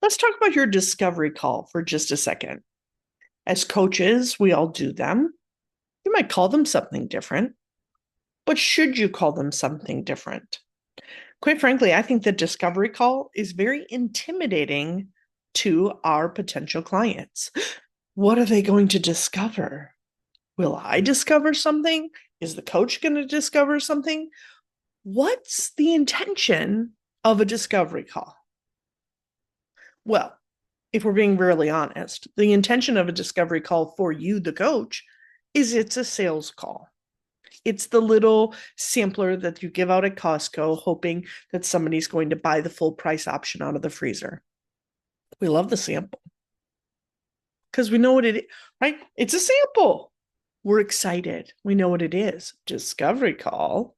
Let's talk about your discovery call for just a second. As coaches, we all do them. You might call them something different, but should you call them something different? Quite frankly, I think the discovery call is very intimidating to our potential clients. What are they going to discover? Will I discover something? Is the coach going to discover something? What's the intention of a discovery call? Well, if we're being really honest, the intention of a discovery call for you, the coach, is it's a sales call. It's the little sampler that you give out at Costco, hoping that somebody's going to buy the full price option out of the freezer. We love the sample because we know what it is, right? It's a sample. We're excited. We know what it is. Discovery call.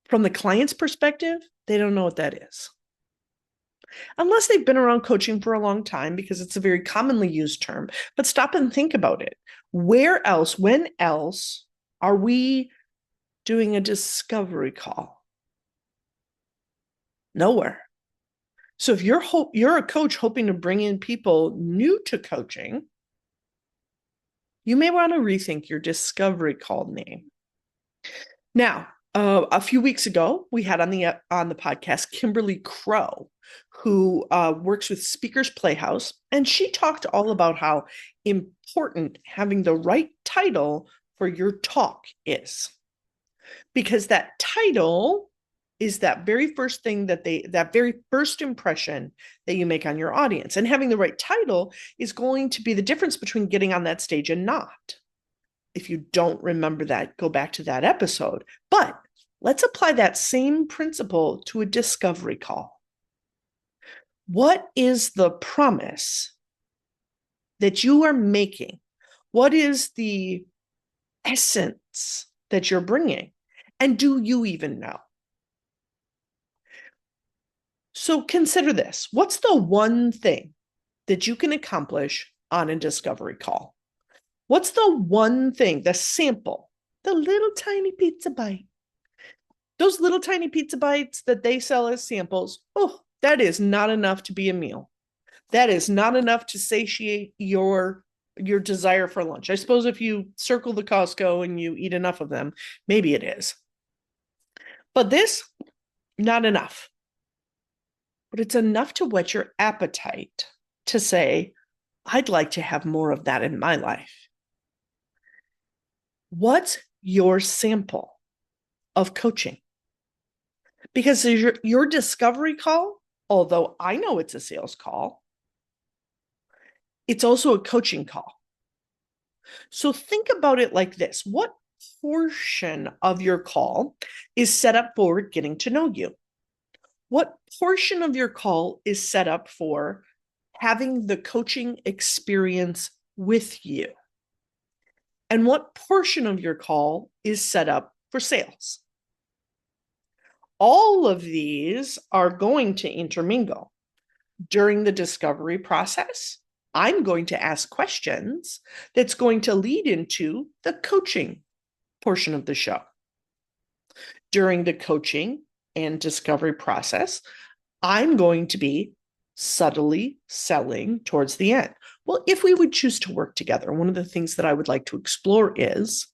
From the client's perspective, they don't know what that is. Unless they've been around coaching for a long time, because it's a very commonly used term. But stop and think about it. Where else, when else are we doing a discovery call? Nowhere. So if you're a coach hoping to bring in people new to coaching, you may want to rethink your discovery call name. Now, a few weeks ago, we had on the podcast Kimberly Crow, who works with Speakers Playhouse, and she talked all about how important having the right title for your talk is, because that title is that very first thing that very first impression that you make on your audience, and having the right title is going to be the difference between getting on that stage and not. If you don't remember that, go back to that episode. But let's apply that same principle to a discovery call. What is the promise that you are making? What is the essence that you're bringing? And do you even know? So consider this. What's the one thing that you can accomplish on a discovery call? What's the one thing, the sample, the little tiny pizza bite? Those little tiny pizza bites that they sell as samples, oh, that is not enough to be a meal. That is not enough to satiate your desire for lunch. I suppose if you circle the Costco and you eat enough of them, maybe it is. But this, not enough. But it's enough to whet your appetite to say, I'd like to have more of that in my life. What's your sample of coaching? Because your discovery call, although I know it's a sales call, it's also a coaching call. So think about it like this. What portion of your call is set up for getting to know you? What portion of your call is set up for having the coaching experience with you? And what portion of your call is set up for sales? All of these are going to intermingle. During the discovery process, I'm going to ask questions that's going to lead into the coaching portion of the show. During the coaching and discovery process, I'm going to be subtly selling towards the end. Well, if we would choose to work together, one of the things that I would like to explore is,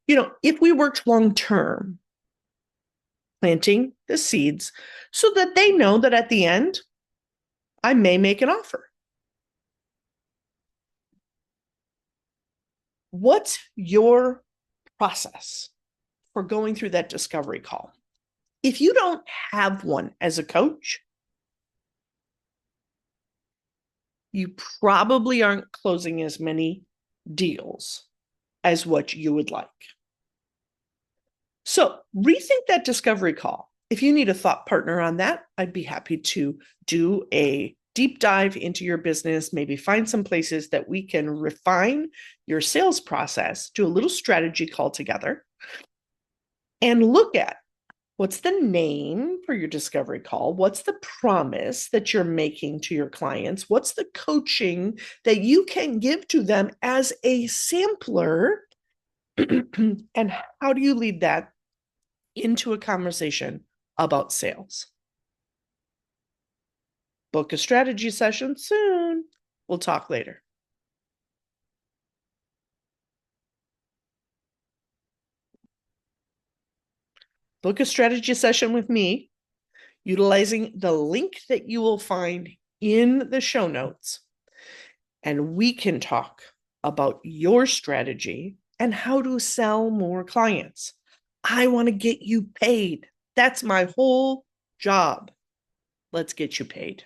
if we worked long term, planting the seeds so that they know that at the end, I may make an offer. What's your process for going through that discovery call? If you don't have one as a coach, you probably aren't closing as many deals as what you would like. So rethink that discovery call. If you need a thought partner on that, I'd be happy to do a deep dive into your business, maybe find some places that we can refine your sales process, do a little strategy call together, and look at what's the name for your discovery call? What's the promise that you're making to your clients? What's the coaching that you can give to them as a sampler? And how do you lead that into a conversation about sales? Book a strategy session soon. We'll talk later. Book a strategy session with me utilizing the link that you will find in the show notes. And we can talk about your strategy and how to sell more clients. I want to get you paid. That's my whole job. Let's get you paid.